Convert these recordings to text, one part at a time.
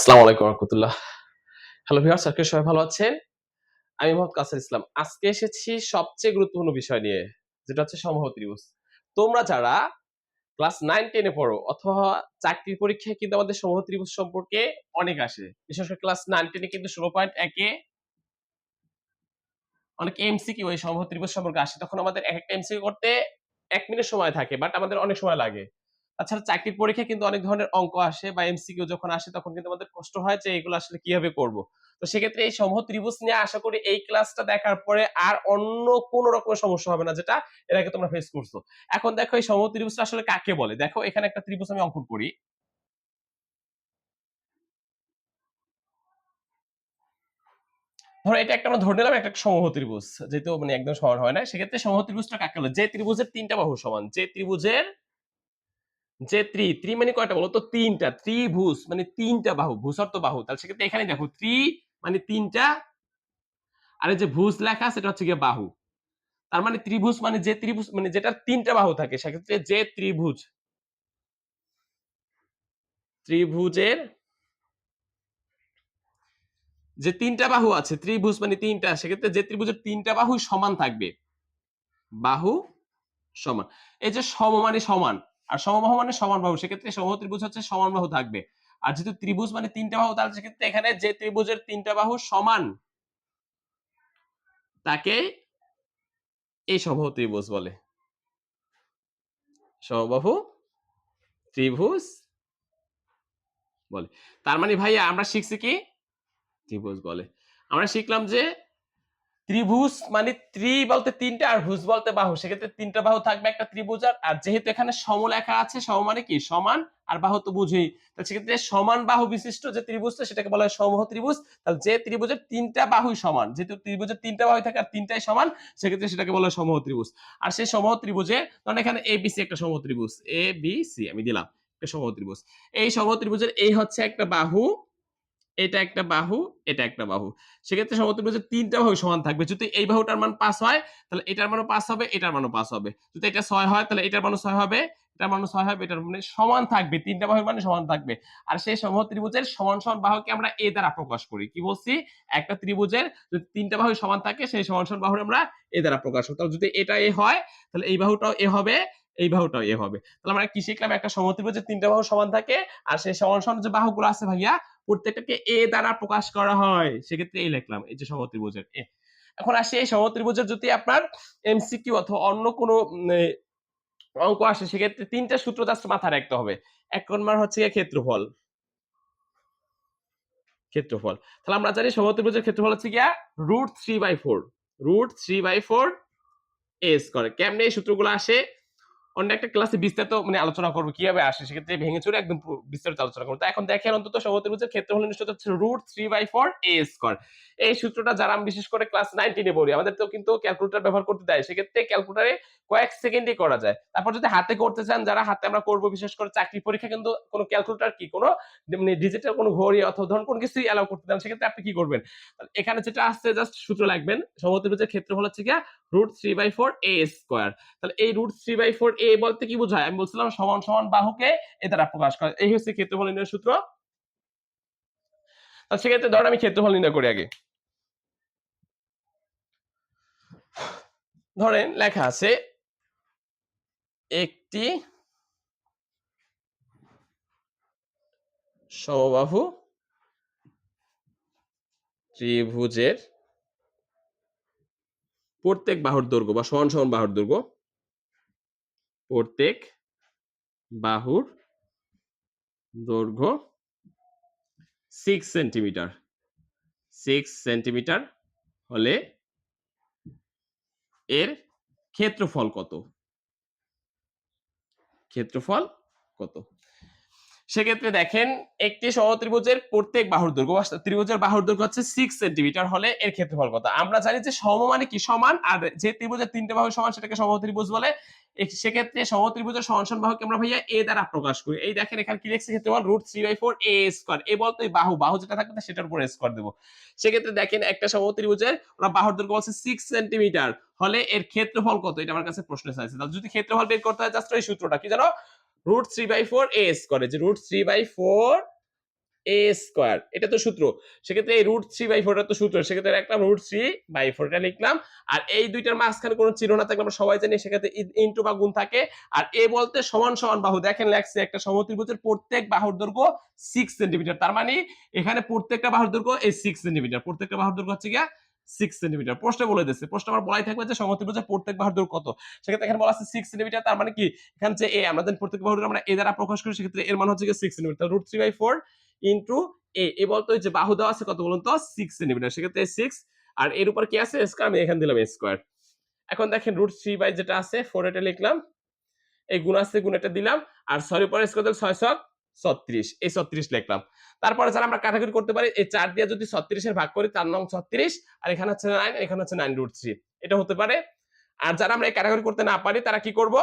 আসসালামু আলাইকুম রাহমাতুল্লাহ। হ্যালো ভিউয়ার্স, আজকে সবাই ভালো আছেন? আমি মোহাম্মদ কাসর ইসলাম। আজকে এসেছি সবচেয়ে গুরুত্বপূর্ণ বিষয় নিয়ে, যেটা হচ্ছে সমবাহু ত্রিভুজ। তোমরা যারা ক্লাস 9-10 এ পড়ো অথবা চাকরির পরীক্ষায় কিন্তু আমাদের সমবাহু ত্রিভুজ সম্পর্কে অনেক আসে। বিশেষ করে ক্লাস 9-10 এ কিন্তু 16.1 এ অনেক এমসিকিউ এই সমবাহু ত্রিভুজ সম্পর্কে আসে। তখন আমাদের একেকটা এমসিকিউ করতে ১ মিনিট সময় থাকে, বাট আমাদের অনেক সময় লাগে। তাছাড়া চাকরির পরীক্ষায় কিন্তু অনেক ধরনের অঙ্ক আসে বা এমসিকিউ যখন আসে তখন কিন্তু আমাদের কষ্ট হয় যে এগুলো আসলে কিভাবে করব। তো সেক্ষেত্রে এই সমবাহু ত্রিভুজ নিয়ে আশা করি এই ক্লাসটা দেখার পরে আর অন্য কোন রকমের সমস্যা হবে না, যেটা এর আগে তোমরা ফেস করছো। এখন দেখো এই সমবাহু ত্রিভুজটা আসলে কাকে বলে। দেখো এখানে একটা ত্রিভুজ আমি অঙ্কন করি। ধরো এটা একটা আমরা ধরে নিলাম একটা সমবাহু ত্রিভুজ। যেহেতু মানে একদম সমান হয় না, সেক্ষেত্রে সমবাহু ত্রিভুজটা কাকে বলে? যে ত্রিভুজের ৩টা বাহু সমান। যে ত্রিভুজের যে ত্রি মানে কয়টা বলো তো? ৩টা। ত্রিভুজ মানে ৩টা বাহু, ভুজ অর্থ বাহু। তাহলে সেক্ষেত্রে এখানে দেখো মানে ৩টা, আর এই যে ভুজ লেখা সেটা হচ্ছে গিয়ে বাহু। তার মানে ত্রিভুজ মানে যে ত্রিভুজ মানে যেটার ৩টা বাহু থাকে, সেক্ষেত্রে যে ত্রিভুজের যে ৩টা বাহু আছে, ত্রিভুজ মানে ৩টা, সেক্ষেত্রে যে ত্রিভুজের ৩টা বাহুই সমান থাকবে। বাহু সমান। এই যে সম মানে সমান, আর সমবাহু মানে সমান বাহু, সেক্ষেত্রে সমবাহু ত্রিভুজ হচ্ছে সমান বাহু থাকবে। আর যেহেতু ত্রিভুজ মানে ৩টা বাহু, তাহলে সেক্ষেত্রে এখানে যে ত্রিভুজের ৩টা বাহু সমান তাকে এই সমবাহু ত্রিভুজ বলে। সমবাহু ত্রিভুজ বলে। তার মানে ভাইয়া আমরা শিখছি কি? ত্রিভুজ বলে। আমরা শিখলাম যে ত্রিভুজ মানে বলতে ৩টা আর ভুজ বলতে বাহু, সেক্ষেত্রে ৩টা বাহু থাকবে একটা ত্রিভুজার। আর যেহেতু এখানে সম লেখা আছে, সম মানে কি? সমান, আর বাহু তো বুঝেই। তাহলে সেক্ষেত্রে সমান বাহু বিশিষ্ট যে ত্রিভুজটা সেটাকে বলা হয় সমবাহু ত্রিভুজ। তাহলে যে ত্রিভুজের 3টা বাহুই সমান, যেহেতু ত্রিভুজের 3টা বাহু থাকে আর 3টাই সমান, সেক্ষেত্রে সেটাকে বলা হয় সমবাহু ত্রিভুজ। আর সেই সমবাহু ত্রিভুজে ধরেন এখানে ABC একটা সমবাহু ত্রিভুজ, ABC আমি দিলাম একটা সমবাহু ত্রিভুজ। এই সমবাহু ত্রিভুজের এই হচ্ছে একটা বাহু, এটা একটা বাহু, এটা একটা বাহু। সেক্ষেত্রে সমত্রিভুজের ৩টা বাহু সমান থাকবে। যদি এই বাহুটার মান ৫ হয়, তাহলে এটার মানও ৫ হবে, এটার মানও ৫ হবে। যদি এটা ৬ হয়, তাহলে এটার মানও ৬ হবে, এটার মানও ৬ হবে, এটার মানে সমান থাকবে। ৩টা বাহুর মানে সমান থাকবে। আর সেই সমত্রিভুজের সমান সমান বাহুকে আমরা এ দ্বারা প্রকাশ করি। কি বলছি? একটা ত্রিভুজের যদি ৩টা বাহু সমান থাকে, সেই সমান সমান বাহুর আমরা এ দ্বারা প্রকাশ করি। তাহলে যদি এটা এ হয়, তাহলে এই বাহুটাও এ হবে, এই বাহুটাও এ হবে। তাহলে আমরা কি শিখলাম? একটা সমত্রিভুজের ৩টা বাহু সমান থাকে, আর সেই সমান সমান যে বাহুগুলো আছে ভাইয়া, প্রত্যেকটাকে এ দ্বারা প্রকাশ করা হয়। সেক্ষেত্রে এই লিখলাম, এই যে সমত্রিভুজের এ। এখন আসি এই সমত্রিভুজের যদি আপনার এমসিকিউ অথবা অন্য কোনো অঙ্ক আসে, সেক্ষেত্রে ৩টা সূত্র জাস্ট মাথায় রাখতে হবে। ১ নম্বর হচ্ছে ক্ষেত্রফল। ক্ষেত্রফল। তাহলে আমরা জানি সমত্রিভুজের ক্ষেত্রফল হচ্ছে গিয়া √3/4। √3/4 a স্কয়ার। কেমনে এই সূত্রগুলো আসে? অন্য একটা ক্লাসে বিস্তারিত মানে আলোচনা করবো কিভাবে আসে, সেক্ষেত্রে ভেঙে চুরে একদম বিস্তারিত আলোচনা করবো। তো এখন দেখেন অন্তত সমত্রিভুজের ক্ষেত্রফল নিশ্চিত হচ্ছে √3/4 a স্কয়ার। এই সূত্রটা যারা আমি বিশেষ করে ক্লাস 9-10 এ পড়ি, আমাদের তো কিন্তু ক্যালকুলেটর ব্যবহার করতে দেয়, সেক্ষেত্রে ক্যালকুলেটরে কয়েক সেকেন্ডে করা যায়। তারপর যদি হাতে করতে চান, যারা হাতে আমরা করবো বিশেষ করে চাকরির পরীক্ষা, কিন্তু কোনো ক্যালকুলেটর কি কোনো মানে ডিজিটাল কোনো ঘড়ি অথবা ধরুন কোনো কিছুই অ্যালাউ করতে দেন, সেক্ষেত্রে আপনি কি করবেন? এখানে যেটা আসছে জাস্ট সূত্র লাগবেন। সমত্রিভুজের ক্ষেত্রফল হচ্ছে গিয়া √3/4 a স্কয়ার। তাহলে এই √3/4 a বলতে কি বোঝায়? আমি বলছিলাম সমান সমান বাহুকে এ দ্বারা প্রকাশ করে। এই হচ্ছে ক্ষেত্রফল নির্ণয়ের সূত্র। তাহলে সেক্ষেত্রে ধরেন আমি ক্ষেত্রফল নির্ণয় করি আগে। ধরেন লেখা আছে একটি সমবাহু ত্রিভুজের প্রত্যেক বাহুর দৈর্ঘ্য বা সমান সমান বাহুর দৈর্ঘ্য, প্রত্যেক বাহুর দৈর্ঘ্য 6 সেন্টিমিটার। 6 সেন্টিমিটার হলে এর ক্ষেত্রফল কত? ক্ষেত্রফল কত? সেক্ষেত্রে দেখেন একটি সমত্রিভুজের প্রত্যেক বাহুর দৈর্ঘ্য, ত্রিভুজের বাহুর দৈর্ঘ্য হচ্ছে 6 সেন্টিমিটার হলে এর ক্ষেত্রফল কত? আমরা জানি যে সম মানে কি? সমান, আর যে ত্রিভুজের 3টে বাহু সমান সেটাকে সমত্রিভুজ বলে। সেক্ষেত্রে সমত্রিভুজের সমান সমান বাহুকে আমরা ভাইয়া এ দ্বারা প্রকাশ করি। এই দেখেন এখানে কি লিখছে? ক্ষেত্রফল √3/4 a স্কয়ার। এ বলতে বাহু, বাহু যেটা থাকবে সেটার উপর স্কয়ার দেব। সেক্ষেত্রে দেখেন একটা সমত্রিভুজের ওরা বাহুর দৈর্ঘ্য বলছে 6 সেন্টিমিটার হলে এর ক্ষেত্রফল কত? এটা আমার কাছে প্রশ্ন চাইছে। তাহলে যদি ক্ষেত্রফল বের করতে হয়, জাস্ট এই সূত্রটা কি জানো? √3/4 a স্কয়ার। যে √3/4 এ স্কোয়ার, এটা তো সূত্র। সেক্ষেত্রে এই √3/4 তো সূত্র, সেক্ষেত্রে একটা √3/4 লিখলাম। আর এই দুইটার মাঝখানে কোনো চিহ্ন না থাকলে আমরা সবাই জানি সেক্ষেত্রে ইনটু বা গুণ থাকে। আর এ বলতে সমান সমান বাহু, দেখেন লেখছে একটা সমত্রিভুজের প্রত্যেক বাহুর দৈর্ঘ্য 6 সেন্টিমিটার। তার মানে এখানে প্রত্যেকটা বাহুর দৈর্ঘ্য এই 6 সেন্টিমিটার, প্রত্যেকটা বাহুর দৈর্ঘ্য হচ্ছে গিয়া 6 সেন্টিমিটার। প্রশ্ন বলে দিচ্ছে, প্রশ্ন আমার বলাই থাকবে যে সমত্রিভুজের প্রত্যেক বাহুর দৈর্ঘ্য কত। সেক্ষেত্রে এখানে বলা আছে 6 সেন্টিমিটার। তার মানে কি এখানে যে এ, আমরা প্রত্যেক বাহুর আমরা এ দ্বারা প্রকাশ করি, সেক্ষেত্রে এর মান হচ্ছে 6 সেন্টিমিটার। √3/4 ইন্টু এ বলতো যে বাহু দেওয়া আছে কত বলুন তো 6 সেন্টিমিটার, সেক্ষেত্রে 6 আর এর উপর কি আছে স্কয়ার, আমি এখানে দিলাম স্কয়ার। এখন দেখেন √3 যেটা আছে 4 এটা লিখলাম, এই গুণ আছে গুণ এটা দিলাম, আর সরি পরে স্কয়ার দিলে 6 36, এই 36 লিখলাম। তারপরে যারা আমরা কাটাকুটি করতে পারি, এই 4 দিয়ে যদি 36 এর ভাগ করি 4 নং 36, আর এখানে হচ্ছে 9, এখানে হচ্ছে 9√3, এটা হতে পারে। আর যারা আমরা এই কাটাকুটি করতে না পারি তারা কি করব,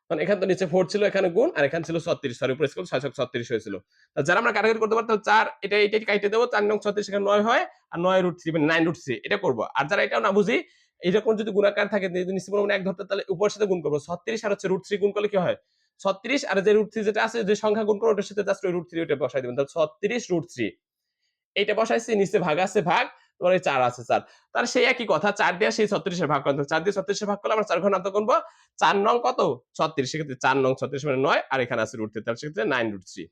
কারণ এখানে তো নিচে 4 ছিল, এখানে গুণ, আর এখানে ছিল 36, সরি উপরে স্কয়ার 6 36 হয়েছিল। যারা আমরা কাটাকুটি করতে পারতাম 4 এটা কাটে দেব, 4 নং 36 এখানে 9 হয়, আর 9√3 মানে 9√3 এটা করব। আর যারা এটাও না বুঝি, এরকম যদি গুণাকার থাকে যদি নিচে বলবো এক ধরতে, তাহলে উপরের সাথে গুণ করব। 36 আর হচ্ছে √3 গুণ করলে কি হয় 36, আর যে √3 যেটা আছে যে সংখ্যা গুণ করব ওটার সাথে জাস্ট ওই √3 ওটা বসাই দিবেন, তাহলে 36√3 এইটা বসাইছি, নিচে ভাগ আছে ভাগ, তোমার 4 আছে 4, তার সেই একই কথা 4 দিয়ে সেই 36 এর ভাগ করতে, 4 দিয়ে 36 এর ভাগ করলে আমরা 4 ঘর নামতে গুনবো, 4 নং কত 36, সেক্ষেত্রে 4 নং 36 মানে 9, আর এখানে আছে √3, তাহলে সেক্ষেত্রে 9√3,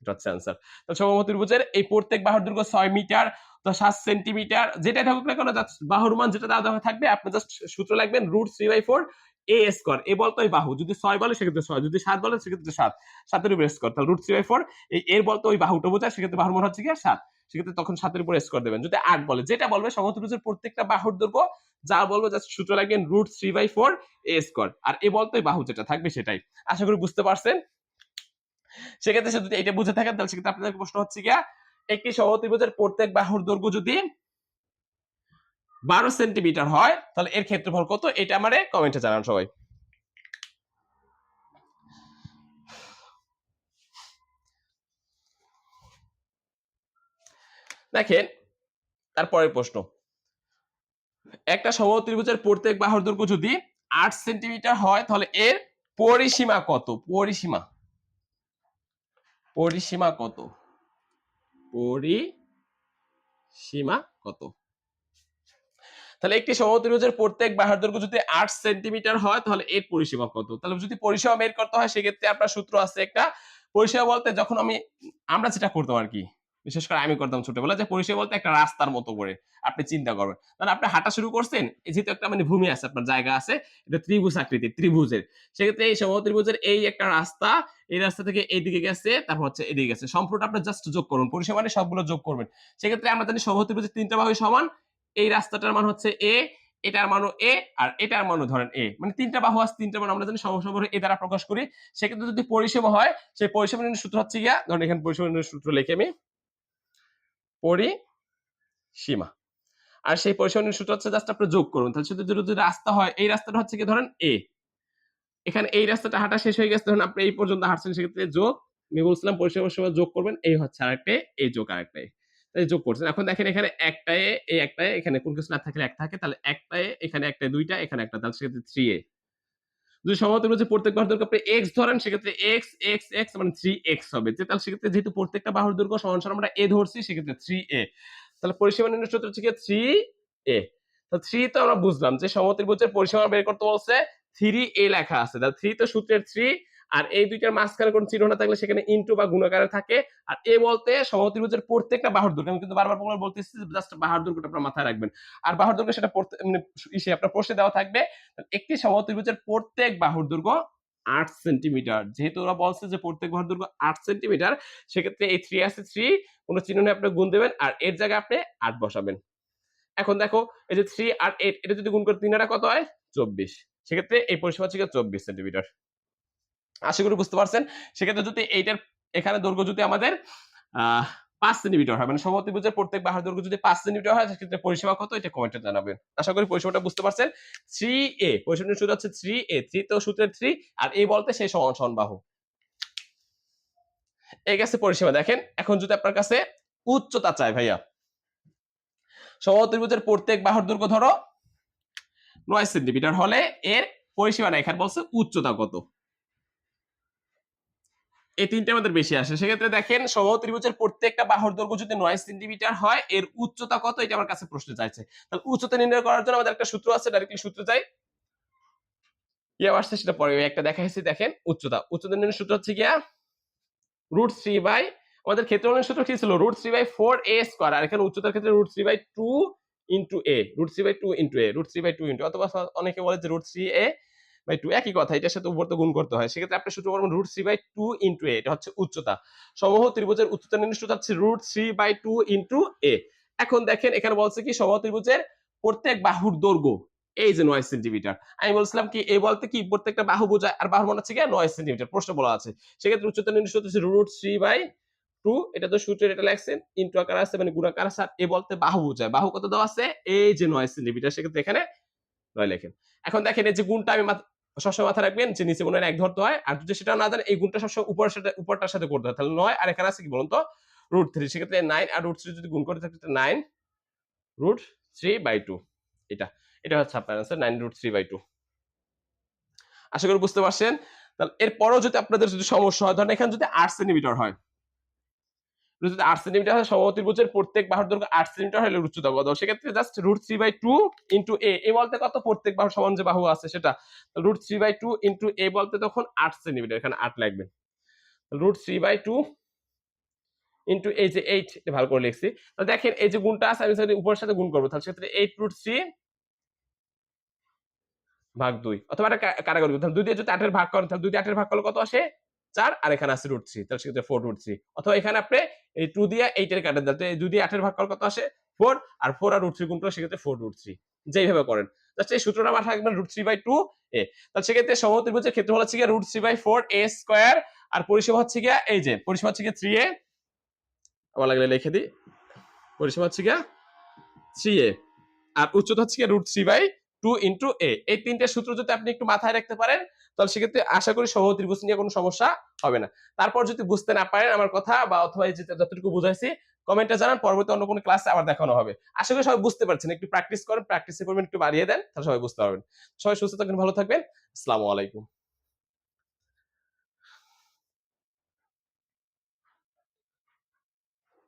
এটা হচ্ছে आंसर। তো সমত্রিভুজের এই প্রত্যেক বাহুর দৈর্ঘ্য 6 মিটার, তো 7 সেন্টিমিটার, যেটা থাকুক না কেন বাহুর মান যেটা দেওয়া থাকবে আপনি জাস্ট সূত্র লিখবেন √3/4 এ স্কয়ার। এ বলতো ওই বাহু, যদি 6 বলে সেক্ষেত্রে 6, যদি 7 বলে সেক্ষেত্রে 7, 7 এর উপর স্কয়ার, তাহলে √3/4 এই এর বলতো ওই বাহুটা বোঝায়, সেক্ষেত্রে বাহুর মান হচ্ছে কি 7, সেক্ষেত্রে তখন 7 এর উপর স্কয়ার দিবেন। যদি 8 বলে, যেটা বলবে সমত্রিভুজের প্রত্যেকটা বাহুর দৈর্ঘ্য যা বলবো জাস্ট সূত্র লিখবেন √3/4 এ স্কয়ার, আর এ বলতো ওই বাহু যেটা থাকবে সেটাই। আশা করি বুঝতে পারছেন। সেক্ষেত্রে যদি এটা বুঝে থাকেন তাহলে সেক্ষেত্রে আপনাদের প্রশ্ন হচ্ছে গিয়া, একটি সমত্রিভুজের প্রত্যেক বাহুর দৈর্ঘ্য যদি 12 সেন্টিমিটার হয় তাহলে এর ক্ষেত্রফল কত, এটা আমারে কমেন্টে জানান সবাই। দেখেন তারপরের প্রশ্ন, একটা সমত্রিভুজের প্রত্যেক বাহুর দৈর্ঘ্য যদি 8 সেন্টিমিটার হয় তাহলে এর পরিসীমা কত, পরিসীমা, পরিসীমা কত, পরিসীমা কত। তাহলে একটি সমত্রিভুজের প্রত্যেক বাহুর দৈর্ঘ্য যদি 8 সেন্টিমিটার হয় তাহলে এর পরিসীমা কত। তাহলে যদি পরিসীমা বের করতে হয় সেক্ষেত্রে আপনার সূত্র আছে একটা। পরিসীমা বলতে যখন আমরা যেটা করতাম আর কি, বিশেষ করে আমি করতাম ছোটবেলায়, যে পরিসীমা বলতে একটা রাস্তার মতো করে আপনি চিন্তা করবেন। তাহলে আপনি হাঁটা শুরু করছেন, যেহেতু একটা মানে ভূমি আছে, আপনার জায়গা আছে, এটা ত্রিভুজ আকৃতির, ত্রিভুজের, সেক্ষেত্রে এই সমত্রিভুজের এই একটা রাস্তা, এই রাস্তা থেকে এইদিকে গেছে, তারপর হচ্ছে এদিকে গেছে, সম্পূর্ণ আপনি জাস্ট যোগ করুন, পরিসীমা মানে সবগুলো যোগ করবেন। সেক্ষেত্রে আমরা জানি সমত্রিভুজের তিনটা বাহু সমান, এই রাস্তাটার মান হচ্ছে এ, এটার মানও এ, আর এটার মানও ধরেন এ, মানে তিনটা বাহু আছে, তিনটা মান আমরা জানি সমসমবাহু এ দ্বারা প্রকাশ করি। সেক্ষেত্রে যদি পরিসীমা হয়, সেই পরিসীমা নির্ণয়ের সূত্র হচ্ছে গিয়া, ধরেন এখানে পরিসীমা নির্ণয়ের সূত্র লিখে আমি, পরিসীমা, আর সেই পরিসীমা নির্ণয়ের সূত্র হচ্ছে জাস্ট আপনি যোগ করুন। তাহলে শুধু যদি রাস্তা হয়, এই রাস্তাটা হচ্ছে কি ধরেন এ, এখানে এই রাস্তাটা হাঁটা শেষ হয়ে গেছে, ধরেন আপনি এই পর্যন্ত হাঁটছেন, সেক্ষেত্রে যোগ, আমি বলছিলাম পরিসীমার সময় যোগ করবেন, এই হচ্ছে আরেকটা, এই যোগ আরেকটা, তাই যোগ করছেন। এখন দেখেন এখানে একটায় এই একটায়, এখানে কোন কিছু না থাকলে এক থাকে, তাহলে একটায় এখানে একটা দুইটা এখানে একটা, তাহলে সেক্ষেত্রে 3a। যদি সমত্রিভুজের প্রত্যেক বাহুর দৈর্ঘ্য আপনি x ধরেন, সেক্ষেত্রে x x x মানে 3x হবে। তাহলে সেক্ষেত্রে যেহেতু প্রত্যেকটা বাহুর দৈর্ঘ্য সমান সমান আমরা a ধরছি, সেক্ষেত্রে 3a। তাহলে পরিসীমা নির্ণয়ের সূত্র হচ্ছে কি 3a। তাহলে 3 তো আমরা বুঝলাম যে সমত্রিভুজের পরিসীমা বের করতে বলছে, 3a লেখা আছে, তাহলে 3 তো সূত্রের 3, আর এই দুইটার মাঝখানে কোন চিহ্ন না থাকলে সেখানে ইনটু বা গুণাকারে থাকে। আর এ বলতে সমত্রিভুজের প্রত্যেকটা বাহুর দৈর্ঘ্য, আমি কিন্তু বারবার বলতেছি জাস্ট বাহুর দৈর্ঘ্যটা আপনার মাথায় রাখবেন। আর বাহুর দৈর্ঘ্য সেটা মানে আপনার প্রশ্নে দেওয়া থাকবে। একটি সমত্রিভুজের প্রত্যেক বাহুর দৈর্ঘ্য 8 সেন্টিমিটার, যেহেতু ওরা বলছে যে প্রত্যেক বাহুর দৈর্ঘ্য 8 সেন্টিমিটার, সেক্ষেত্রে এই 3 আছে 3, কোন চিহ্ন নেই, আপনি গুণ দেবেন, আর এর জায়গায় আপনি 8 বসাবেন। এখন দেখো এই যে 3 আর 8, এটা যদি গুণ করে 3 এটা কত হয় 24, সেক্ষেত্রে এই পরিসীমা হচ্ছে 24 সেন্টিমিটার। আশা করি বুঝতে পারছেন। সেক্ষেত্রে যদি এইটার এখানে দৈর্ঘ্য যদি আমাদের 5 সেন্টিমিটার হয়, মানে সমত্রিভুজের প্রত্যেক বাহুর দৈর্ঘ্য যদি 5 সেন্টিমিটার হয়, সেক্ষেত্রে পরিসীমা কত এটা কমেন্টে জানাবেন। আশা করি পরিসীমাটা বুঝতে পারছেন। 3a, পরিসীমার সূত্র হচ্ছে 3a, 3 তো সূত্রের 3, আর a বলতে সেই সমান সমান বাহু। এই গেছে পরিসীমা। দেখেন এখন যদি আপনার কাছে উচ্চতা চাই ভাইয়া, সমত্রিভুজের প্রত্যেক বাহুর দৈর্ঘ্য ধরো 9 সেন্টিমিটার হলে এর পরিসীমা না, এখানে বলছে উচ্চতা কত। এই তিনটে আমাদের বেশি আসে। সেক্ষেত্রে দেখেন সমবাহু ত্রিভুজের প্রত্যেকটা বাহুর দৈর্ঘ্য যদি 9 সেন্টিমিটার হয়, এর উচ্চতা কত এটা আমার কাছে প্রশ্ন চাইছে। তাহলে উচ্চতা নির্ণয় করার জন্য আমাদের একটা সূত্র আছে, ডাইরেক্টলি সূত্রে যাই। কি আসছে সেটা পরে একটা দেখাইছি, দেখেন উচ্চতা নির্ণয়ের সূত্র হচ্ছে গিয়া √3 বাই, আমাদের ক্ষেত্রফলের সূত্র কি ছিল √3/4a², আর এখানে উচ্চতার ক্ষেত্রে √3/2 into a, √3/2 into a, √3/2 into, অথবা অনেকে বলে যে √3a/2, একই কথা, এটার সাথে উপর তো গুণ করতে হয়। সেক্ষেত্রে আপনি সূত্র করবেন √3/2 ইনটু a, এটা হচ্ছে উচ্চতা। সমবাহু ত্রিভুজের উচ্চতা নির্ণয় সূত্র হচ্ছে √3/2 ইনটু a। এখন দেখেন এখানে বলছে কি সমবাহু ত্রিভুজের প্রত্যেক বাহুর দৈর্ঘ্য এই যে 9 সেন্টিমিটার। আমি বলছিলাম কি এ বলতে কি প্রত্যেকটা বাহু বোঝায়, আর বাহুর মান হচ্ছে কি 9 সেন্টিমিটার, প্রশ্ন বলা আছে। সেক্ষেত্রে উচ্চতা নির্ণয় সূত্র হচ্ছে √3/2, এটা তো সূত্রের এটা লেখছেন, ইনটু আকার আছে মানে গুণাকার আছে, আর এ বলতে বাহু বোঝায়। বাহু কত দেওয়া আছে এই যে 9 সেন্টিমিটার, সেক্ষেত্রে এখানে 9 লেখেন। এখন দেখেন এই যে গুণটা আমি সবসময় মাথায় রাখবেন যে নিচে মনে হয় 1 ধরতে হয়, আর যদি সেটা না জানেন এই গুণটা সবসময় উপরটার সাথে করতে হয়। তাহলে 9 আর এখানে আছে কি বলুন তো √3, সেক্ষেত্রে 9 আর √3 যদি গুণ করে থাকে 9√3/2, এটা এটা হচ্ছে আপনার आंसर 9√3/2। আশা করি বুঝতে পারছেন। তাহলে এরপরও যদি আপনাদের যদি সমস্যা হয়, ধরেন এখানে যদি 8 সেন্টিমিটার হয়, যদি 8 সেন্টিমিটার হয়, সমবাহু ত্রিভুজের প্রত্যেক বাহুর দৈর্ঘ্য 8 সেন্টিমিটার হলে উচ্চতা কত? সেক্ষেত্রে জাস্ট √3/2 ইনটু a, a বলতে কত প্রত্যেক বাহুর সমান যে বাহু আছে সেটা, √3/2 ইনটু a বলতে তখন 8 সেন্টিমিটার, এখানে 8 লাগবে। √3/2 ইনটু এই যে 8, এটা ভালো করে লিখছি। তো দেখেন এই যে গুণটা আছে, আমি যদি উপরের সাথে গুণ করব তাহলে সেক্ষেত্রে 8√3/2, অথবা এটা কাটাকাটি করতে, 2 দিয়ে যদি 8 এর ভাগ করেন তাহলে 2 দিয়ে 8 এর ভাগ করলে কত আসে 4, আর এখানে আছে √3, তাহলে সেক্ষেত্রে 4√3, অথবা এখানে আপনি এই 2 দিয়ে 8 এর কাটেন, তাহলে 2 দিয়ে 8 এর ভাগ করলে কত আসে 4, আর 4 আর √3 গুণ করলে সেক্ষেত্রে 4√3, যেইভাবে করেন জাস্ট এই সূত্রটা মাথায় রাখবেন √3/2 a। তাহলে সেক্ষেত্রে সমবাহু ত্রিভুজের ক্ষেত্রফল হচ্ছে গিয়ে √3/4a², আর পরিসীমা হচ্ছে গিয়ে এই যে পরিসীমা হচ্ছে গিয়ে 3a, আমার লাগলে লিখে দিই, পরিসীমা হচ্ছে গিয়ে 3a, আর উচ্চতা হচ্ছে √3/2 ইনটু a। এই তিনটে সূত্র যদি আপনি একটু মাথায় রাখতে পারেন তাহলে সেক্ষেত্রে আশা করি সমবাহু ত্রিভুজ নিয়ে কোনো সমস্যা হবে না। তারপর যদি বুঝতে না পারেন আমার কথা, বা অথবা এই যে যতটুকু বুঝাইছি কমেন্টে জানান, পরবর্তী অন্য কোনো ক্লাসে আবার দেখানো হবে। আশা করি সবাই বুঝতে পারছেন, একটু প্র্যাকটিস করেন, প্র্যাকটিসের পরিমাণ একটু বাড়িয়ে দেন, তাহলে সবাই বুঝতে পারবেন। সবাই সুস্থ থাকবেন, ভালো থাকবেন। আসসালামু আলাইকুম।